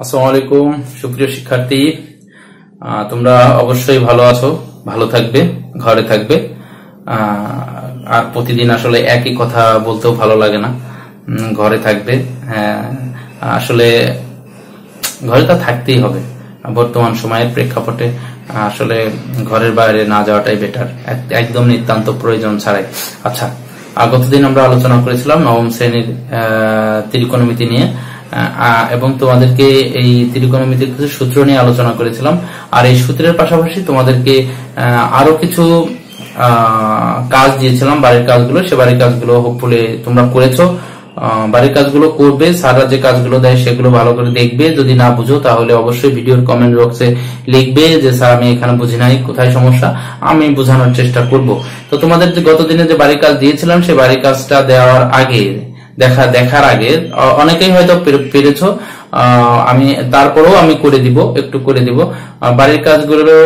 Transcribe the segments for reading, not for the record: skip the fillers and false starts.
আসসালামু আলাইকুম সুপ্রিয় শিক্ষার্থী, তোমরা অবশ্যই ভালো আছো, ভালো থাকবে, ঘরে থাকবে। আর প্রতিদিন আসলে একই কথা বলতেও ভালো লাগে না। ঘরে থাকবে, আসলে ঘরে তো থাকতেই হবে বর্তমান সময়ের প্রেক্ষাপটে। আসলে ঘরের বাইরে না যাওয়াটাই বেটার, একদম নিতান্ত প্রয়োজন ছাড়াই। আচ্ছা, গতদিন আমরা আলোচনা করেছিলাম নবম শ্রেণীর ত্রিকোণমিতি নিয়ে, এবং তোমাদেরকে এই ত্রিকোণমিতির কিছু সূত্র নিয়ে আলোচনা করেছিলাম। আর এই সূত্রের পাশাপাশি তোমাদেরকে আরো কিছু কাজ দিয়েছিলাম, বাড়ির কাজগুলো। সে বাড়ির কাজগুলো হোপফুলি তোমরা করেছো। বাড়ির কাজগুলো করবে, স্যাররা যে কাজগুলো দেয় সেগুলো ভালো করে দেখবে। যদি না বুঝো তাহলে অবশ্যই ভিডিওর কমেন্ট বক্সে লিখবে যে স্যার আমি এখানে বুঝি নাই, কোথায় সমস্যা, আমি বোঝানোর চেষ্টা করব। তো তোমাদের যে গতদিনে যে বাড়ির কাজ দিয়েছিলাম সেই বাড়ির কাজটা দেওয়ার আগে দেখার আগে অনেকেই হয়তো পেরেছো, আমি তারপরেও আমি একটু করে দিব। বাড়ির কাজগুলো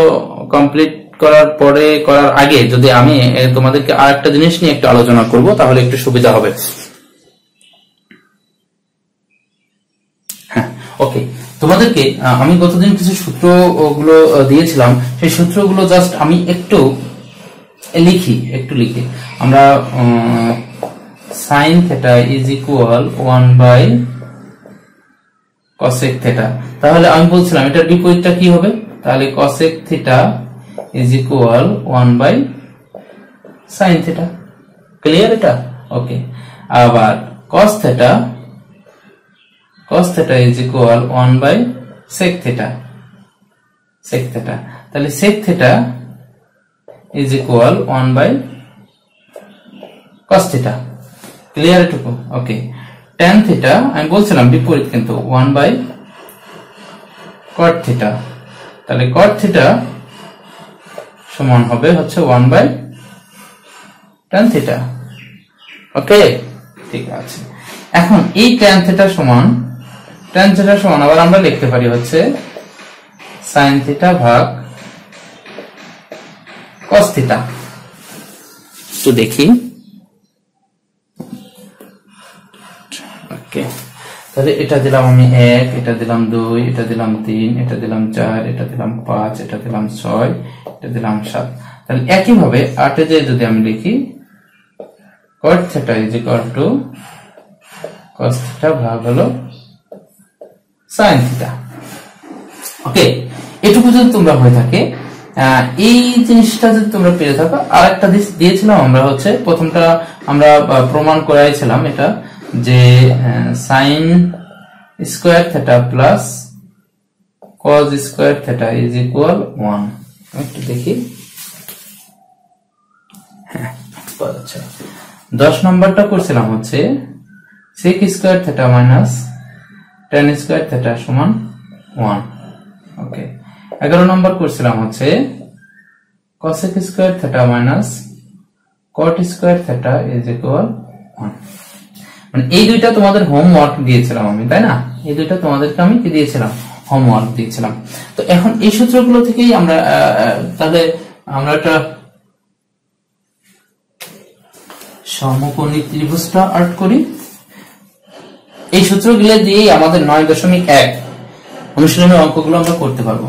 কমপ্লিট করার আগে যদি আমি তোমাদেরকে আরেকটা জিনিস নিয়ে একটু আলোচনা করব তাহলে একটু সুবিধা হবে। হ্যাঁ, ওকে। তোমাদেরকে আমি গতদিন কিছু সূত্রগুলো দিয়েছিলাম, সেই সূত্রগুলো জাস্ট আমি একটু লিখি। আমরা sin theta is equal 1 by cosec theta। তাহলে আমি বলছিলাম এটার বিপরীতটা কি হবে, তাহলে cosec theta is equal 1 by sin theta। Clear এটা? ওকে। আবার cos theta is equal 1 by sec theta। তাহলে sec theta is equal 1 by cos theta। Clear এটুকু? ওকে। tan theta আমি বলছিলাম বিপরীত, কিন্তু 1 by cot theta। তাহলে cot theta সমান হবে হচ্ছে 1 by tan theta। ওকে, ঠিক আছে। এখন এই tan theta সমান আবার আমরা লিখতে পারি হচ্ছে sin theta ভাগ cos theta। তো দেখি, তাহলে এটা দিলাম আমি 1, এটা দিলাম 2, এটা দিলাম 3, এটা দিলাম 4, এটা দিলাম 5, এটা দিলাম 6, এটা দিলাম 7। তাহলে একইভাবে 8 এ যদি আমি লিখি cot theta is equal to cos theta ভাগ হলো sin theta। ওকে, এটুকু যদি তোমরা হয়ে থাকে, এই জিনিসটা যদি তোমরা পেয়ে থাকো। আর একটা দিয়েছিলাম আমরা হচ্ছে, প্রথমটা আমরা প্রমাণ করাইছিলাম এটা যে sin square theta plus cos square theta is equal 1। একটু দেখি, হ্যাঁ, 10 নম্বরটা করছিলাম হচ্ছে sec square theta minus tan square theta সমান 1। ওকে। 11 নম্বর করছিলাম হচ্ছে cosec square theta minus cot square theta is equal 1। মানে এই দুইটা তোমাদের হোমওয়ার্ক দিয়েছিলাম আমি, তাই না? এই দুইটা তোমাদেরকে আমি কি দিয়েছিলাম? হোমওয়ার্ক দিয়েছিলাম। তো এখন এই সূত্রগুলো থেকেই আমরা একটা সমকোণী ত্রিভুজটা আর্ট করি। এই সূত্রগুলো দিয়েই আমাদের 9.1 অনুশীলনের অঙ্কগুলো আমরা করতে পারবো।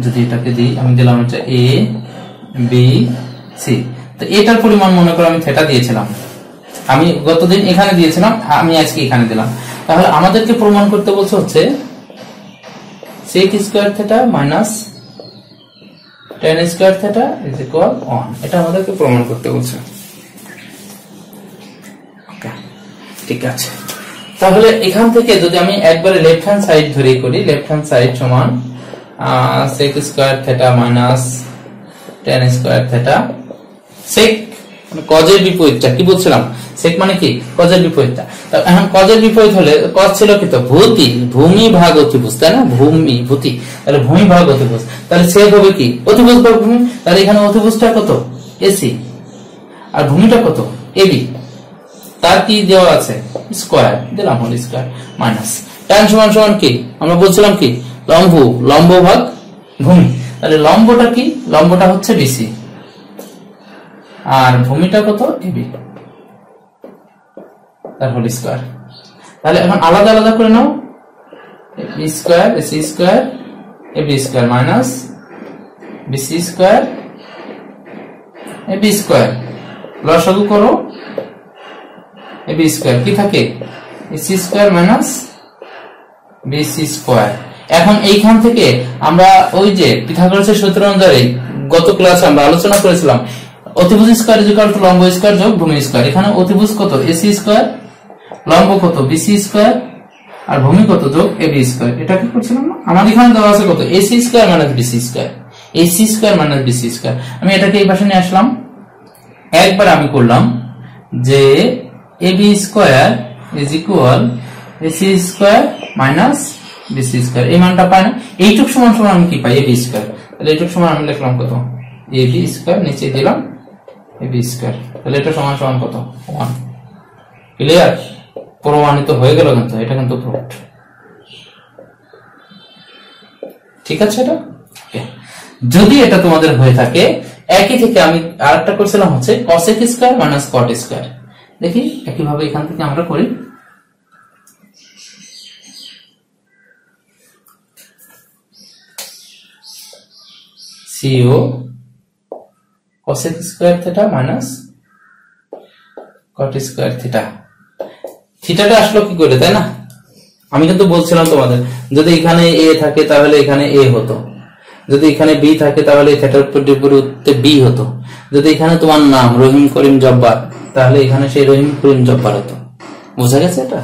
যদি এটাকে দিই, আমি দিলাম হচ্ছে a b c। তো এটার পরিমাণ মনে করো আমি থিটা দিয়েছিলাম, আমি গতদিন এখানে দিয়েছিলাম, আমি আজকে এখানে দিলাম। তাহলে আমাদেরকে প্রমাণ করতে বলছে হচ্ছে sec square theta minus tan square theta is equal 1। এটা আমাদেরকে প্রমাণ করতে বলছে। ওকে, ঠিক আছে। তাহলে এখান থেকে যদি আমি একবারে লেফট হ্যান্ড সাইড ধরে করি, লেফট হ্যান্ড সাইড সমান sec square theta minus tan square theta। sec মানে cos-এর বিপরীতটা কি বলছিলাম? sec মানে কি? cos-এর বিপরীতটা। তাহলে এখন cos-এর বিপরীত হলে cos ছিল কি? তো ভূমি ভাগ অতিভুজ, তাই না? ভূতি, তাহলে ভূমি ভাগ অতিভুজ। তাহলে sec হবে কি? অতিভুজ ভাগ ভূমি। তাহলে এখানে অতিভুজটা কত? AC, আর ভূমিটা কত? AB। তার কি দেওয়া আছে? স্কয়ার দিলাম, হোল স্কয়ার মাইনাস tan সমান কি? আমরা বলছিলাম কি? লম্ব ভাগ ভূমি। তাহলে লম্বটা কি? লম্বটা হচ্ছে BC, আর ভূমিটা কত? AB, তার হোল স্কয়ার। তাহলে এখন আলাদা আলাদা করে নাও, B square AC square AB square minus BC square AB square, লসাগু করো, এবি স্কয়ার কি থাকে AC square minus BC square. এখন এইখান থেকে আমরা ওই যে পিথাগোরাসের সূত্র অনুযায়ী গত ক্লাসে আমরা আলোচনা করেছিলাম অতিভুজ স্কয়ার ইকুয়াল টু লম্ব স্কয়ার যোগ ভূমি স্কয়ার। এখানে অতিভুজ কত এসি স্কয়ার, লম্ব কত বিসি স্কয়ার, আর ভূমি কত যোগ এবি স্কয়ার। এটা কি করছিলাম না, আমার এখানে দেওয়া আছে কত AC square minus BC square, AC square minus BC square. আমি এটাকে এই পাশে নিয়ে আসলাম, একবার আমি করলাম যে AB square is equal AC square minus BC square, এই মানটা পাই না, এইটুক সমান সমান আমি কি পাই এবি স্কয়ার। তাহলে এইটুক সমান আমি লিখলাম কত এবি স্কয়ার, নিচে দিলাম এবি স্কয়ার, তাহলে এটা সমান সমান কত 1। ক্লিয়ার, প্রমাণিত হয়ে গেল, কিন্তু এটা কিন্তু প্রুফড। ঠিক আছে, এটা যদি এটা তোমাদের হয়ে থাকে, একই থেকে আমি আরেকটা করছিলাম হচ্ছে cosec square minus cot square. দেখি একইভাবে এখান থেকে আমরা করি, CO cosec square theta minus cot square theta. থিটাটা আসলো কি করে, তাই না? আমি কিন্তু বলছিলাম তোমাদের যদি এখানে এ থাকে তাহলে এখানে এ হতো, যদি এখানে বি থাকে তাহলে থিটার পরিবর্তে বি হতো, যদি এখানে তোমার নাম রহিম করিম জব্বার তাহলে এখানে সেই রহিম করিম জব্বার হতো। বোঝা গেছে এটা?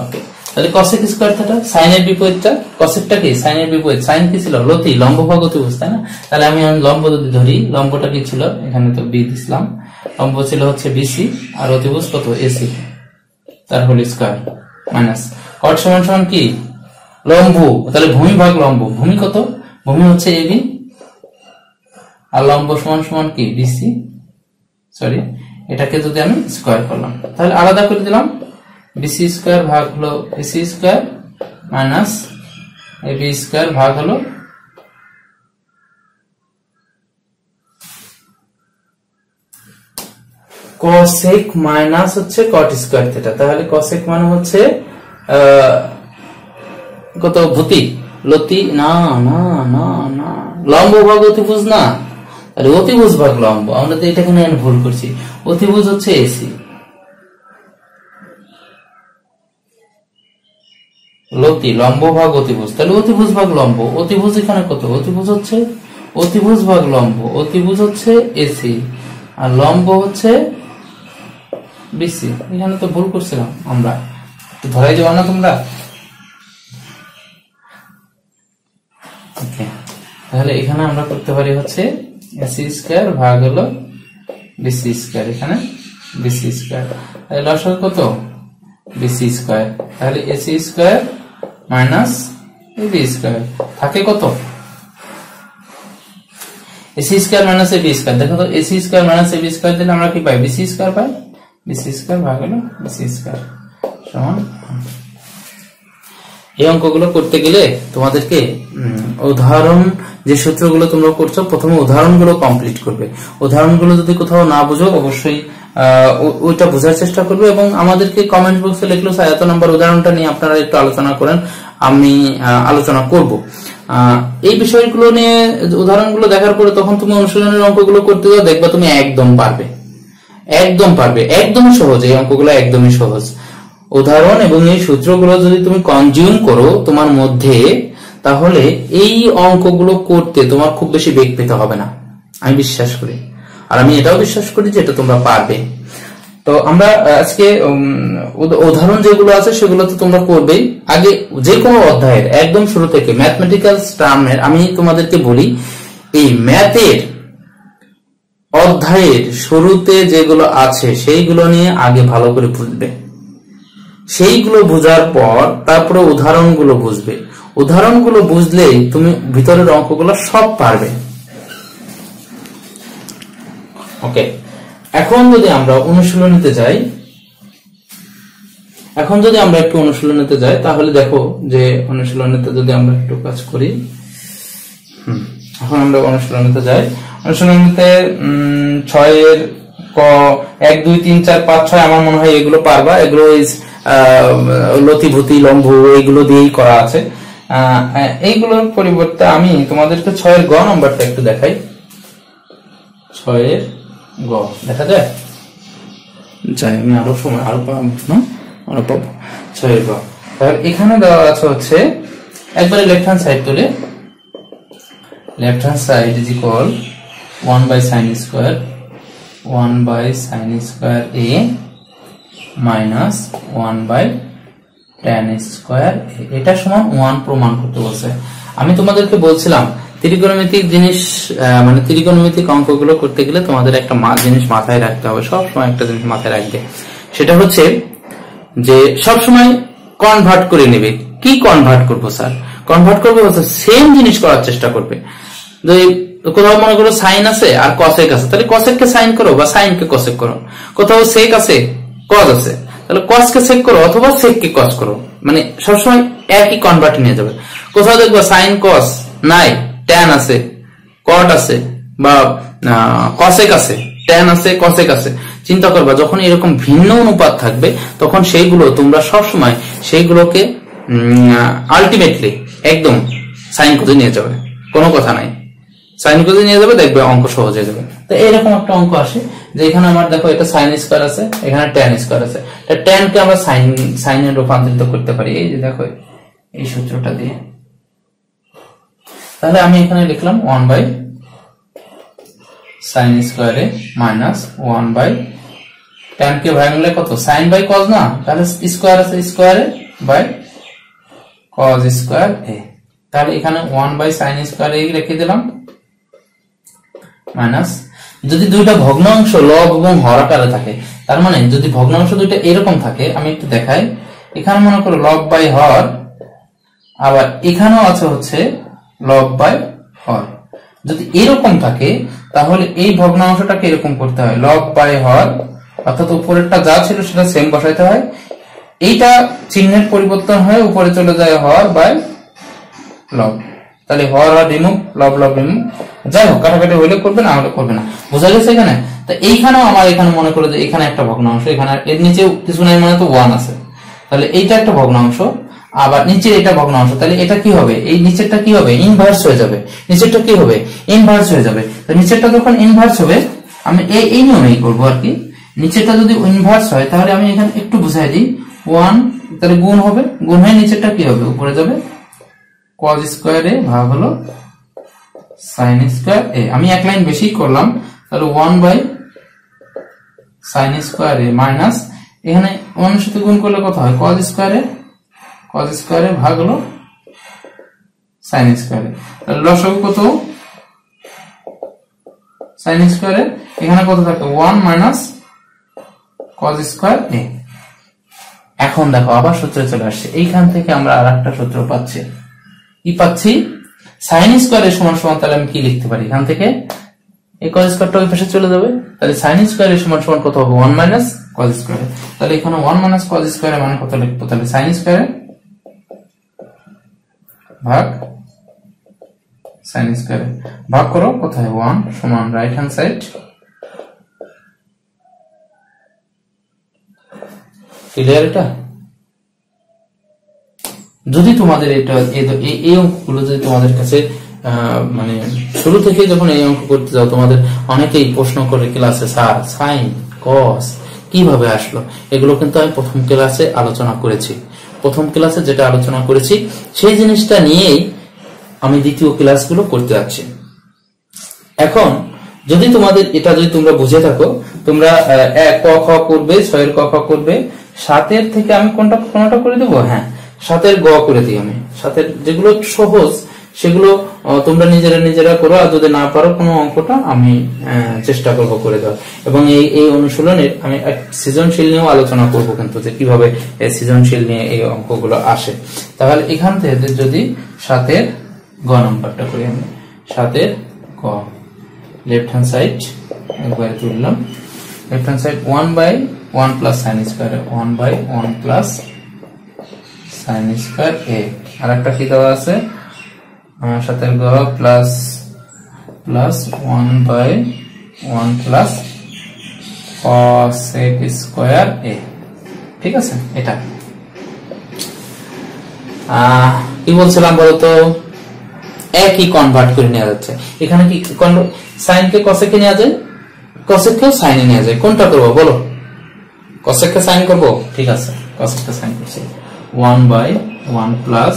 ওকে, তাহলে cosec স্কয়ার থিটা, সাইনের বিপরীতটা, cosecটা কি সাইনের বিপরীত, সাইন কি ছিল লতি, লম্ব ভাগ অতিভুজ, তাই না? তাহলে আমি লম্ব যদি ধরি, লম্বটা কি ছিল, এখানে তো বি দিছিলাম, লম্ব ছিল হচ্ছে বিসি আর অতিভুজ কত এসি, তার হোল স্কয়ার মাইনাস cot সমান সমান কি লম্ব, তাহলে ভূমি ভাগ লম্ব, ভূমি কত, ভূমি হচ্ছে এবি আর লম্ব সমান সমান কি বিসি, সরি এটাকে যদি আমি স্কয়ার করলাম তাহলে আলাদা করে দিলাম, বিসি স্কয়ার ভাগ হলো AC square minus AB square ভাগ হলো cosec মাইনাস হচ্ছে cot স্কয়ার থিটা। তাহলে cosec মানে হচ্ছে কত ভূতি, লতি না না না না, লম্ব ভাগ অতিভুজ না, তাহলে অতিভুজ ভাগ লম্ব, আমরা তো এটা এখানে ভুল করছি, অতিভুজ হচ্ছে এসি, লতি লম্ব ভাগ অতিভুজ, তাহলে অতিভুজ ভাগ লম্ব, অতিভুজ এখানে কত, অতিভুজ হচ্ছে অতিভুজ ভাগ লম্ব, অতিভুজ হচ্ছে এসি আর লম্ব হচ্ছে বিসি। এখানে তো ভুল করছিলাম আমরা, ধরাই যাও না তোমরা? ওকে, তাহলে এখানে আমরা করতে পারি হচ্ছে এসি স্কয়ার ভাগ হলো বিসি স্কয়ার, এখানে বিসি স্কয়ার, তাহলে লসাগু কত বিসি স্কয়ার, তাহলে AC square minus AB square থাকে কত AC square minus AB square. দেখো তো AC square minus AB square দিলে আমরা কি পাই, বিসি স্কয়ার পাই, বিসি স্কয়ার ভাগ হলো বিসি স্কয়ার সমান। এই অঙ্কগুলো করতে গেলে তোমাদেরকে উদাহরণ যে সূত্রগুলো তোমরা করছো প্রথমে উদাহরণগুলো কমপ্লিট করবে, উদাহরণগুলো যদি কোথাও না বুঝো অবশ্যই ওইটা বোঝার চেষ্টা করবে এবং আমাদেরকে কমেন্ট বক্সে লিখলো এত নাম্বার উদাহরণটা নিয়ে আপনারা একটু আলোচনা করেন, আমি আলোচনা করব এই বিষয়গুলো নিয়ে। উদাহরণগুলো দেখার পরে তখন তুমি অনুশীলনের অঙ্কগুলো করতে যাও, দেখবা তুমি একদম পারবে, একদম পারবে, একদমই সহজ, এই অঙ্কগুলো একদমই সহজ। উদাহরণ এবং এই সূত্রগুলো যদি তুমি কনজিউম করো তোমার মধ্যে, তাহলে এই অঙ্কগুলো করতে তোমার খুব বেশি বেগ পেতে হবে না, আমি বিশ্বাস করি, আর আমি এটাও বিশ্বাস করি যে এটা তোমরা পারবে। তো আমরা আজকে উদাহরণ যেগুলো আছে সেগুলো তো তোমরা করবেই। আগে যে কোনো অধ্যায়ের একদম শুরু থেকে ম্যাথমেটিক্যাল টার্মের আমি তোমাদেরকে বলি, এই ম্যাথের অধ্যায়ের শুরুতে যেগুলো আছে সেইগুলো নিয়ে আগে ভালো করে বুঝবে, সেইগুলো বোঝার পর তারপরে উদাহরণগুলো বুঝবে, উদাহরণগুলো বুঝলেই তুমি ভিতরের অঙ্কগুলো সব পারবে। ওকে, এখন যদি আমরা অনুশীলনীতে যাই, তাহলে দেখো যে অনুশীলনীতে যদি আমরা একটু কাজ করি, এখন আমরা অনুশীলনীতে যাই। অনুশীলনীতে 6 এর ক 1 2 3 4 5 6 আমার মনে হয় এগুলো পারবা, এগুলো লতিভূতি লম্ব এইগুলো দিয়েই করা আছে। এইগুলোর পরিবর্তে আমি তোমাদেরকে 6 এর গ নাম্বারটা একটু দেখাই। 6 এর গ দেখা যায়, যাই আমি আরো সময় আরো পাবো। 6 এর গ তাহলে এখানে দেওয়া আছে হচ্ছে একবারে লেফট হ্যান্ড সাইড তুলে, left hand side is equal 1 by sin square a minus 1 by tan square a, এটা সমান 1 প্রমাণ করতে বলছে। আমি তোমাদেরকে বলছিলাম ত্রিকোণমিতিক জিনিস মানে ত্রিকোণমিতিক অঙ্কগুলো করতে গেলে তোমাদের একটা জিনিস মাথায় রাখতে হবে, সব সময় একটা জিনিস মাথায় রাখবে, সেটা হচ্ছে যে সব সময় কনভার্ট করে নেবে। কি কনভার্ট করবো স্যার? কনভার্ট করবে হচ্ছে সেম জিনিস করার চেষ্টা করবে। কোথাও মনে করো সাইন আছে আর কসেক আছে, তাহলে কসেক কে সাইন করো বা সাইন কে কসেক করো। কোথাও সেক আছে কজ আছে, তাহলে কস কে সেক করো অথবা সেক কে কস করো, মানে সবসময় একই কনভার্ট নিয়ে যাবে। কোথাও দেখবো সাইন কস নাই, ট্যান আছে, কট আছে বা কসেক আছে, ট্যান আছে, কসেক আছে, চিন্তা করবা যখন এরকম ভিন্ন অনুপাত থাকবে তখন সেইগুলো তোমরা সবসময় সেইগুলোকে আলটিমেটলি একদম সাইন কোজে নিয়ে যাবে, কোনো কথা নাই, সাইন কোজে নিয়ে যাবে, দেখবে অঙ্ক সহজ হয়ে যাবে। তো এইরকম একটা অঙ্ক আসে যে এখানে আমার দেখো এটা সাইন স্কয়ার আছে, এখানে ট্যান স্কয়ার আছে, ট্যান কে আমরা সাইনে রূপান্তরিত করতে পারি, এই যে দেখো এই সূত্রটা দিয়ে। তাহলে আমি এখানে লিখলাম 1 by sine square A minus 1 by tan কে ভাঙলে কত সাইন বাই কজ না, তাহলে স্কয়ার আছে square A by cos square A. তাহলে এখানে 1 বাই সাইন স্কয়ার এ রেখে দিলাম মাইনাস, যদি দুইটা ভগ্নাংশ লব এবং হর আকারে থাকে, তার মানে যদি ভগ্নাংশ দুইটা এরকম থাকে, আমি একটু দেখাই, এখানে মনে করো লব বাই হর, আবার এখানেও আছে হচ্ছে লব বাই হর। যদি এরকম থাকে তাহলে এই ভগ্নাংশটাকে এরকম করতে হয় লব বাই হর, অর্থাৎ উপরেরটা যা ছিল সেটা সেম বসাইতে হয়, এইটা চিহ্নের পরিবর্তন হয়ে উপরে চলে যায় হর বাই লব, তাহলে হর আর রিমুভ, লব লব রিমুভ, যাই হোক কাটাকাটি হইলে করবে না হলে করবে না, বোঝা গেছে এখানে। তো এইখানেও আমার এখানে মনে করো যে এখানে একটা ভগ্নাংশ, এখানে এর নিচে কিছু নাই মানে তো 1 আছে, তাহলে এইটা একটা ভগ্নাংশ, আবার নিচে এটা ভগ্নাংশ, তাহলে এটা কি হবে, এই নিচেরটা কি হবে ইনভার্স হয়ে যাবে, নিচেরটা কি হবে ইনভার্স হয়ে যাবে। তো নিচেরটা যখন ইনভার্স হবে আমি এই নিয়মেই করবো আর কি, নিচেরটা যদি ইনভার্স হয় তাহলে আমি এখানে একটু বুঝাই দিই, 1 তাহলে গুণ হবে, গুণ হয়ে নিচেরটা কি হবে উপরে যাবে, কজ স্কয়ার এ ভাগ হলো সাইন স্কয়ার এ। আমি এক লাইন বেশি করলাম, তাহলে 1 by sine square A minus এখানে 1 এর সাথে গুণ করলে কত হয় কজ স্কয়ার এ ভাগ হলো সাইন স্কয়ার এ। তাহলে লসাগু কত সাইন স্কয়ার এ, এখানে কত থাকে 1 মাইনাস কজ স্কয়ার এ। এখন দেখো আবার সূত্রে চলে আসছে, এইখান থেকে আমরা আরেকটা সূত্র পাচ্ছি, কি পাচ্ছি, সাইন স্কয়ার এর সমান সমান, তাহলে আমি কি লিখতে পারি এখান থেকে, এই কজ স্কয়ারটা ওই পাশে চলে যাবে, তাহলে সাইন স্কয়ার এর সমান সমান কত হবে 1 মাইনাস কজ স্কয়ার। তাহলে এখানে 1 মাইনাস কজ স্কয়ার এর মান কত লিখবো, তাহলে সাইন স্কয়ার ভাগ সাইন স্কয়ার ভাগ করো কোথায় 1 সমান রাইট হ্যান্ড সাইড, ক্লিয়ার এটা। যদি তোমাদের এটা এই অঙ্কগুলো যদি তোমাদের কাছে মানে শুরু থেকে যখন এই অঙ্ক করতে যাও তোমাদের অনেকেই প্রশ্ন করে ক্লাসে, স্যার সাইন কস কিভাবে আসলো, এগুলো কিন্তু আমি প্রথম ক্লাসে আলোচনা করেছি, প্রথম ক্লাসে যেটা আলোচনা করেছি সেই জিনিসটা নিয়েই আমি দ্বিতীয় ক্লাসগুলো করতে যাচ্ছি। এখন যদি তোমাদের এটা যদি তোমরা বুঝে থাকো, তোমরা ক খ করবে, 6 এর ক খ করবে, 7 এর থেকে আমি কোনটা করে দেবো, হ্যাঁ 7 এর গ করে দিই আমি, 7 এর যেগুলো সহজ সেগুলো তোমরা নিজেরা করো, আর যদি না পারো কোনো অঙ্কটা আমি চেষ্টা করব করে দেওয়ার। এবং এই অনুশীলনের আমি সৃজনশীল নিয়েও আলোচনা করব কিন্তু, যে কিভাবে সৃজনশীল নিয়ে এই অঙ্কগুলো আসে। তাহলে এখান থেকে যদি 7 এর গ নাম্বারটা করি আমি, 7 এর গ, লেফট হ্যান্ড সাইড একবারে তুললাম, left hand side 1 by 1 plus sine square, 1 by 1 plus sine square A, আর একটা কি দেওয়া আছে 7 এর গ plus 1 by 1 plus cosec square A, ঠিক আছে এটা। কি বলছিলাম বলতো, একই কনভার্ট করে নেওয়া যাচ্ছে। এখানে কি সাইনকে কসেকে নেওয়া যায়, কসেককেও সাইনে নেওয়া যায়। কোনটা করবো বলো? কসেককে সাইন করবো, ঠিক আছে, কসেককে সাইন করছি। 1/1 plus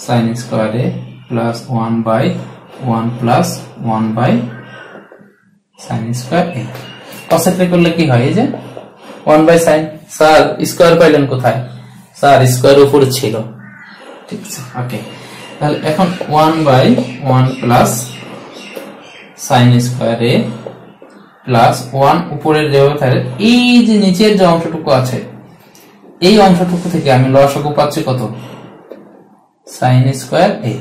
sine square A plus 1/1 plus 1 sine square A. কসেককে করলে কি হয়, এই যে 1 সাইন। স্যার স্কয়ার পাইলেন কোথায়? স্যার স্কয়ার উপরে ছিল, ঠিক আছে, ওকে। তাহলে এখন 1/1 প্লাস সাইন স্কয়ার এ প্লাস 1 উপরের যেভাবে থাকে, এই যে নিচের যে অংশটুকু আছে, এই অংশটুকু থেকে আমি লসাগু পাচ্ছি কত? Sign square A.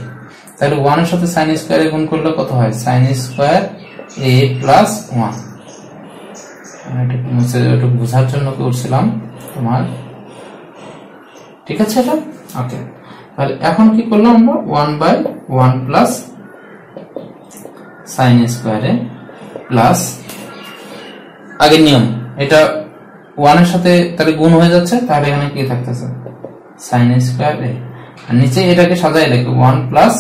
তাহলে 1 এর সাথে সাইন স্কয়ার এ গুণ করলে কত হয়? সাইন স্কয়ার এ প্লাস 1। এটা বোঝার জন্য করছিলাম তোমার, ঠিক আছে এটা, ওকে। তাহলে এখন কি করলাম আমরা? 1/1 প্লাস সাইন স্কয়ার এ প্লাস, আগের নিয়ম, এটা 1 এর সাথে তাহলে গুণ হয়ে যাচ্ছে, তাহলে এখানে কি থাকতেছে? Sign square A. আর নিচে এটাকে সাজাই লিখি 1 প্লাস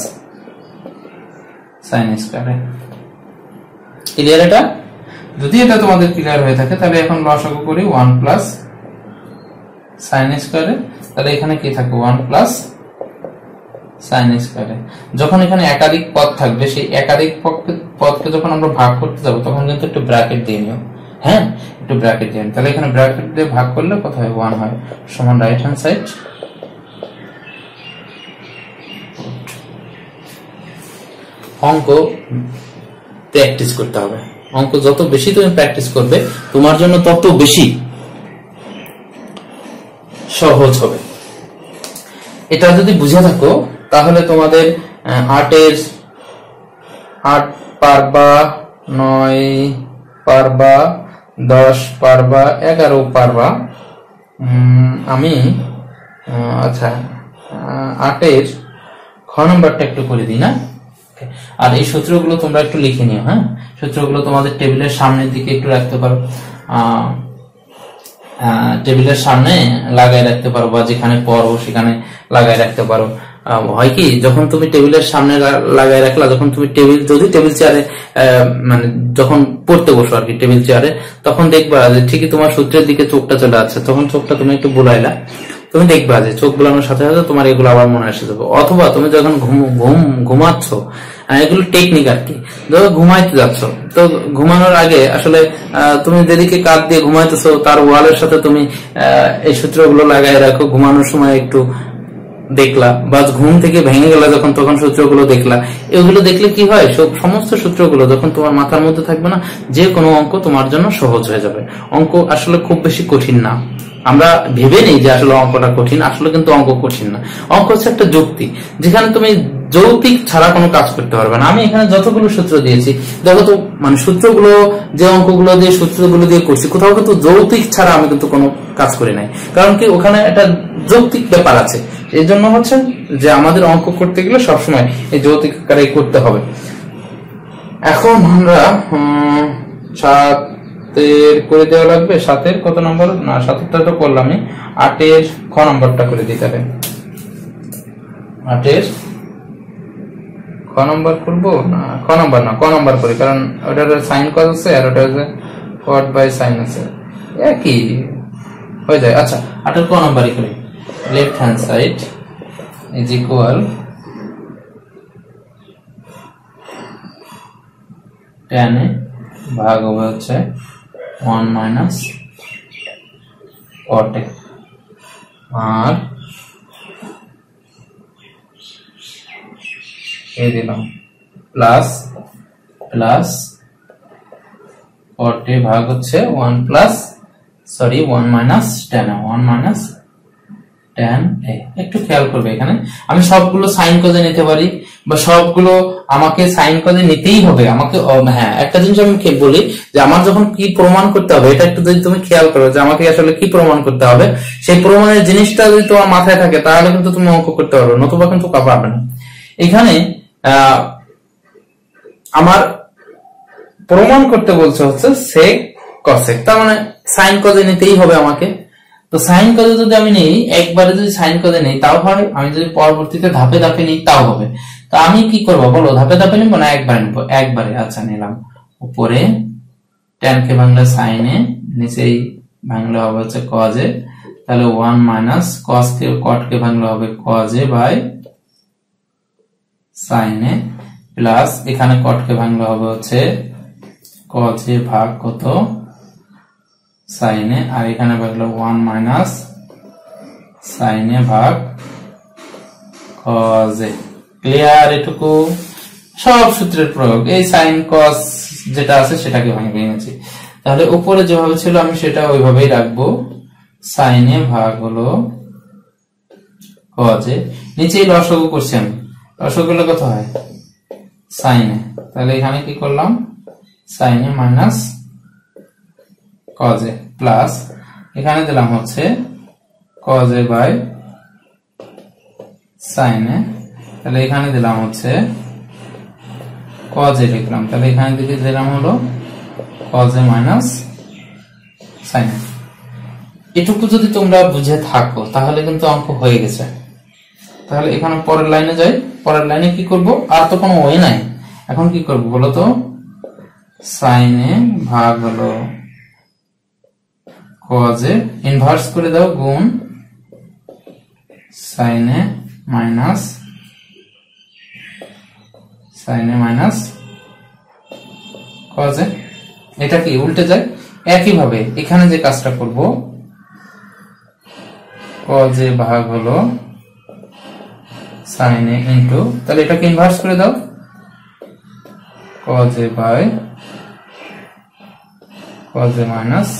সাইন স্কয়ার এ। ক্লিয়ার এটা? যদি এটা তোমাদের ক্লিয়ার হয়ে থাকে তাহলে এখন লসাগু করি 1 প্লাস সাইন স্কয়ার এ। তাহলে এখানে কি থাকবে? 1 প্লাস সাইন স্কয়ার এ। যখন এখানে একাধিক পদ থাকবে, সেই একাধিক পদকে যখন আমরা ভাগ করতে যাব তখন কিন্তু একটু ব্র্যাকেট দিয়ে নিও, হ্যাঁ, একটু ব্র্যাকেট দিয়ে। তাহলে এখানে ব্র্যাকেট দিয়ে ভাগ করলে কত হয়? 1 হয়, সমান রাইট হ্যান্ড সাইড। অঙ্ক প্র্যাকটিস করতে হবে। অঙ্ক যত বেশি তুমি প্র্যাকটিস করবে তোমার জন্য তত বেশি সহজ হবে। এটা যদি বুঝে থাকো তাহলে তোমাদের 8 পারবা, 9 পারবা, 10 পারবা, 11 পারবা। আমি আচ্ছা 8 খ নম্বরটা একটু করে দিই না। আর এই সূত্রগুলো তোমরা একটু লিখে নিও, হ্যাঁ, সূত্রগুলো তোমাদের টেবিলের সামনের দিকে একটু রাখতে পারো, টেবিলের সামনে লাগাই রাখতে পারো, বা যেখানে পড়ো সেখানে লাগাই রাখতে পারো। হয় কি, যখন তুমি টেবিলের সামনে লাগাই রাখলা, যখন তুমি যদি টেবিল চেয়ারে মানে যখন পড়তে বসো আর কি টেবিল চেয়ারে, তখন দেখবা যে ঠিকই তোমার সূত্রের দিকে চোখটা চলে আসছে, তখন চোখটা তুমি একটু বুলাইলা, তুমি দেখবা যে চোখ বুলানোর সাথে সাথে তোমার এগুলো আবার মনে এসে যাবে। অথবা তুমি যখন ঘুমাচ্ছ, এগুলো টেকনিক আর কি, ধরো ঘুমাইতে যাচ্ছ, তো ঘুমানোর আগে আসলে তুমি যেদিকে কাঁধ দিয়ে ঘুমাইতেছো তার ওয়ালের সাথে তুমি এই সূত্রগুলো লাগাই রাখো, ঘুমানোর সময় একটু দেখলা, বা ঘুম থেকে ভেঙে গেলা যখন, তখন সূত্রগুলো দেখলা। এগুলো দেখলে কি হয়, সমস্ত সূত্রগুলো যখন তোমার মাথার মধ্যে থাকবে না, যে কোনো অঙ্ক তোমার জন্য সহজ হয়ে যাবে। অঙ্ক আসলে খুব বেশি কঠিন না। আমরা ভেবে নেই যে আসলে অঙ্কটা কঠিন, আসলে কিন্তু অঙ্ক কঠিন না। অঙ্ক হচ্ছে একটা যুক্তি, যেখানে তুমি যৌক্তিক ছাড়া কোনো কাজ করতে পারবে না। আমি এখানে যতগুলো সূত্র দিয়েছি দেখো তো, মানে সূত্রগুলো, যে অঙ্কগুলো দিয়ে সূত্রগুলো দিয়ে করছি, কোথাও কিন্তু যৌক্তিক ছাড়া আমি কিন্তু কোনো কাজ করি নাই। কারণ কি, ওখানে একটা যৌক্তিক ব্যাপার আছে। এই জন্য হচ্ছে যে আমাদের অঙ্ক করতে গেলে সবসময় এই যৌক্তিক আকারে করতে হবে। এখন আমরা 7 করে দেওয়া লাগবে। 7 কত নম্বর? না, 7টা তো করলাম। 8 খ নম্বরটা করে দিতে হবে। 8 খ নম্বর করবো না, খ নম্বর না, ক নম্বর করি, কারণ ওটার সাইন কজ আছে আর ওটা হচ্ছে কট বাই সাইন আছে, একই হয়ে যায়। আচ্ছা, 8 ক নম্বরই করি। Left hand side is equal tan এ ভাগ হবে হচ্ছে 1 মাইনাস cot এ, আর এই দিলাম প্লাস প্লাস cot এ ভাগ হচ্ছে 1 মাইনাস tan এ, 1 মাইনাস tan এ। একটু খেয়াল করবে, এখানে আমি সবগুলো সাইন কজে নিতে পারি, বা সবগুলো আমাকে সাইন কজে নিতেই হবে আমাকে। হ্যাঁ, একটা জিনিস আমি বলি যে আমার যখন কি প্রমাণ করতে হবে, এটা একটু যদি তুমি খেয়াল করো যে আমাকে আসলে কি প্রমাণ করতে হবে, সেই প্রমাণের জিনিসটা যদি তোমার মাথায় থাকে তাহলে কিন্তু তুমি অঙ্ক করতে পারবে, নতুবা কিন্তু পারবে না। এখানে আমার প্রমাণ করতে বলছে হচ্ছে সেক কসেক, তার মানে সাইন কজে নিতেই হবে আমাকে। তো সাইন কজে যদি আমি নেই, একবারে যদি সাইন কজে নেই তাও হয়, আমি যদি পরবর্তীতে ধাপে ধাপে নিই তাও হবে। তো আমি কি করবো বলো, ধাপে ধাপে নিবো না একবারে নিবো? একবারে। আচ্ছা নিলাম, উপরে tan কে ভাঙলে সাইনে, নিচেই ভাঙলে হবে হচ্ছে কজে, তাহলে 1 মাইনাস কস কে কট কে ভাঙলে হবে কজে বাই সাইনে, প্লাস এখানে কট কে ভাঙলে হবে হচ্ছে কজে ভাগ কত সাইনে, আর এখানে ভাগলে 1 মাইনাস সাইনে ভাগ কজে। ক্লিয়ার? এটুকু সব সূত্রের প্রয়োগ, এই সাইন কস যেটা আছে সেটাকে ভেঙেছি। তাহলে উপরে যেভাবে ছিল আমি সেটা ওইভাবেই রাখবো, সাইনে ভাগ হলো কজে, নিচেই লসাগু করছি আমি, লসাগু করলে কত হয় সাইনে, তাহলে এখানে কি করলাম সাইনে মাইনাস কজে, প্লাস এখানে দিলাম হচ্ছে কজে বাই সাইনে, তাহলে এখানে দিলাম হচ্ছে কজে লিখলাম, তাহলে এখানে দিকে দিলাম হলো কজে মাইনাস সাইনে। এটুকু যদি তোমরা বুঝে থাকো তাহলে কিন্তু অঙ্ক হয়ে গেছে। তাহলে এখানে পরের লাইনে যাই, পরের লাইনে কি করব, আর তো কোনো ওয়ে নাই, এখন কি করব বলো তো, সাইনে ভাগ হলো কজে, ইনভার্স করে দাও গুণ সাইনে মাইনাস কজে, এটা কি উল্টে যায়। একইভাবে এখানে যে কাজটা করব, কজে ভাগ হলো সাইনে ইন্টু, তাহলে এটাকে ইনভার্স করে দাও কজে বাই কজে মাইনাস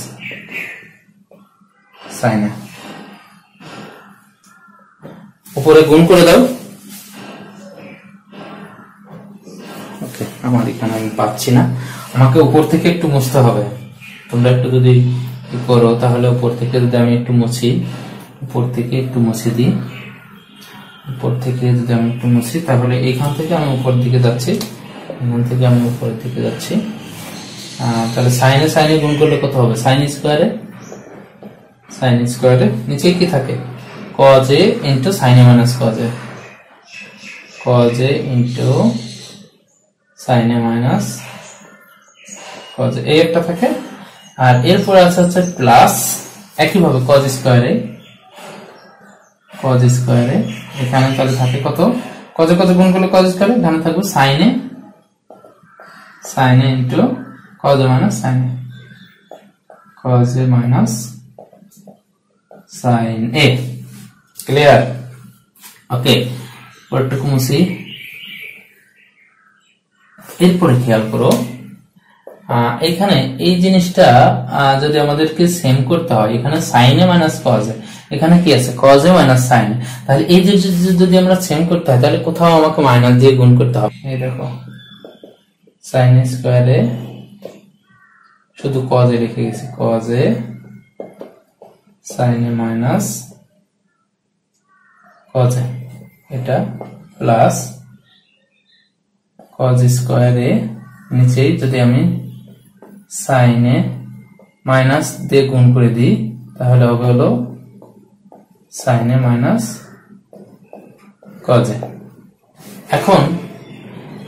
সাইনে, উপরে গুণ করে দাও। ওকে, আমার এখানে আমি পাচ্ছি না, আমাকে উপর থেকে একটু মুছতে হবে। তোমরা একটু যদি করো তাহলে উপর থেকে যদি আমি একটু মুছি, উপর থেকে একটু মুছে দিই, উপর থেকে যদি আমি একটু মুছি, তাহলে এইখান থেকে আমি উপর দিকে যাচ্ছি, এখান থেকে আমি উপরের দিকে যাচ্ছি। তাহলে সাইনে সাইনে গুণ করলে কত হবে, সাইন স্কোয়ারে নিচে কি থাকে কজে ইন্টু সাইনে মাইনাস কজে, কজে ইন্টু সাইনে মাইনাস কজে, এই একটা থাকে। আর এরপরে আছে হচ্ছে প্লাস, একইভাবে কজ স্কোয়ারে এখানে তাহলে থাকে কত, কজে কত গুণ করলে কজ স্কোয়ারে, এখানে থাকবে সাইনে ইন্টু কজে মাইনাস সাইনে, কজে মাইনাস সাইন এ। ক্লিয়ার? ওকে, পরেরটুকু মুছি। এরপরে খেয়াল করো, এখানে এই জিনিসটা যদি আমাদেরকে সেম করতে হয়, এখানে সাইনে মাইনাস কজে, এখানে কি আছে কজে মাইনাস সাইনে, তাহলে এই যে যদি আমরা সেম করতে হয় তাহলে কোথাও আমাকে মাইনাস দিয়ে গুণ করতে হবে। এই দেখো সাইন স্কোয়ারে শুধু কজে রেখে গেছি, কজে সাইনে মাইনাস কজে, এটা প্লাস কজ স্কোয়ারে নিচেই যদি আমি সাইনে মাইনাস দিয়ে গুণ করে দিই তাহলে হবে হলো সাইনে মাইনাস কজে। এখন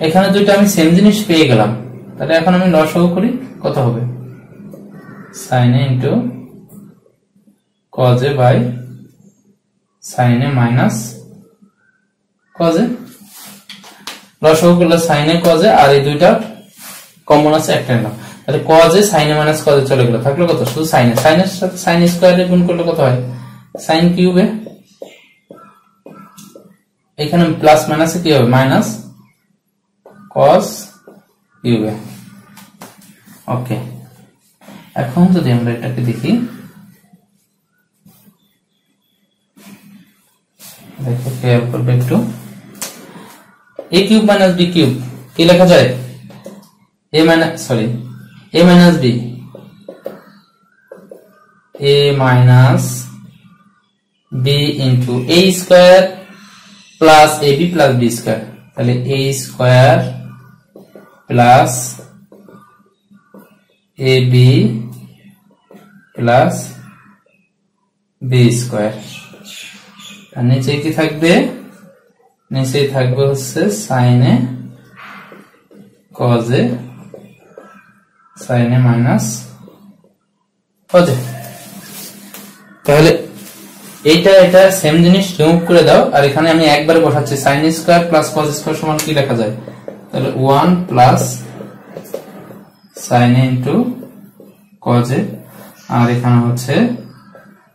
এখানে দুইটা আমি সেম জিনিস পেয়ে গেলাম, তাহলে এখন আমি লসাগু করি, কত হবে সাইনে ইন্টু কজে বাই সাইনে মাইনাস কজে, লসাগু করলে সাইনে কজে, আর এই দুইটা কমন আছে একটা নিলাম, তাহলে কজে সাইনে মাইনাস কজে চলে গেল, থাকলো কত শুধু সাইনের সাথে সাইন স্কোয়ারে গুণ করলে কত হয় সাইন কিউবে, এখানে প্লাস মাইনাসে কি হবে মাইনাস কস কিউবে। ওকে, এখন যদি আমরা এটাকে দেখি, দেখো খেয়াল করবে একটু, A cube minus B cube কি লেখা যায়, A minus B into A square plus A B plus B square, তাহলে A square plus A B plus B square, আর নিচে কি থাকবে, নিচেই থাকবে হচ্ছে sine A cos A sine A minus cos A. তাহলে এইটা এটা সেম জিনিস রিমুভ করে দাও, আর এখানে আমি একবারে বসাচ্ছি sine square plus cos square সমান কি লেখা যায়, তাহলে 1 plus sine A into cos A, আর এখানে হচ্ছে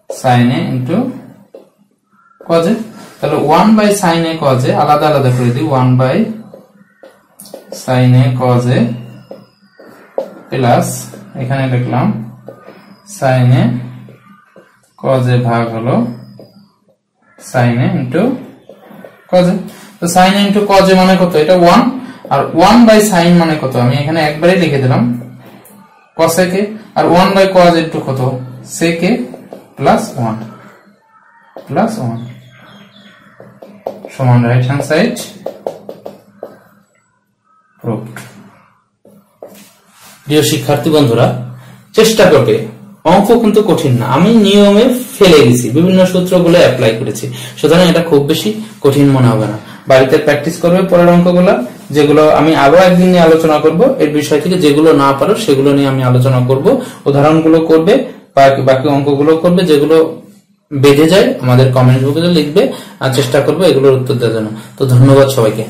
sine A into cos A. তাহলে 1 by sine A cos A আলাদা আলাদা করে দিই, 1 by sine A cos A plus এখানে লিখলাম সাইন এ কজ এ ভাগ হলো sine A into cos A. তো sine A into cos A মানে কত, এটা 1, আর 1 বাই সাইন মানে কত, আমি এখানে একবারে লিখে দিলাম cosec এ, আর 1 বাই cos ইন্টু কত sec এ প্লাস 1 সমান রাইট হ্যান্ড সাইড প্রুভড। প্রিয় শিক্ষার্থী বন্ধুরা, চেষ্টা করবে, অঙ্ক কিন্তু কঠিন না, আমি নিয়মে ফেলে গেছি, বিভিন্ন সূত্রগুলো অ্যাপ্লাই করেছি, সুতরাং এটা খুব বেশি কঠিন মনে হবে না। বাড়িতে প্র্যাকটিস করবে পরের অঙ্কগুলো, যেগুলো আমি আরো একদিন নিয়ে আলোচনা করব, এর বিষয় থেকে যেগুলো না পারো সেগুলো নিয়ে আমি আলোচনা করব, উদাহরণগুলো করবে, বাকি অঙ্কগুলো করবে, যেগুলো বেঁধে যায় আমাদের কমেন্ট বক্সে লিখবে, আর চেষ্টা করবে এগুলোর উত্তর দেওয়ার জন্য। তো ধন্যবাদ সবাইকে।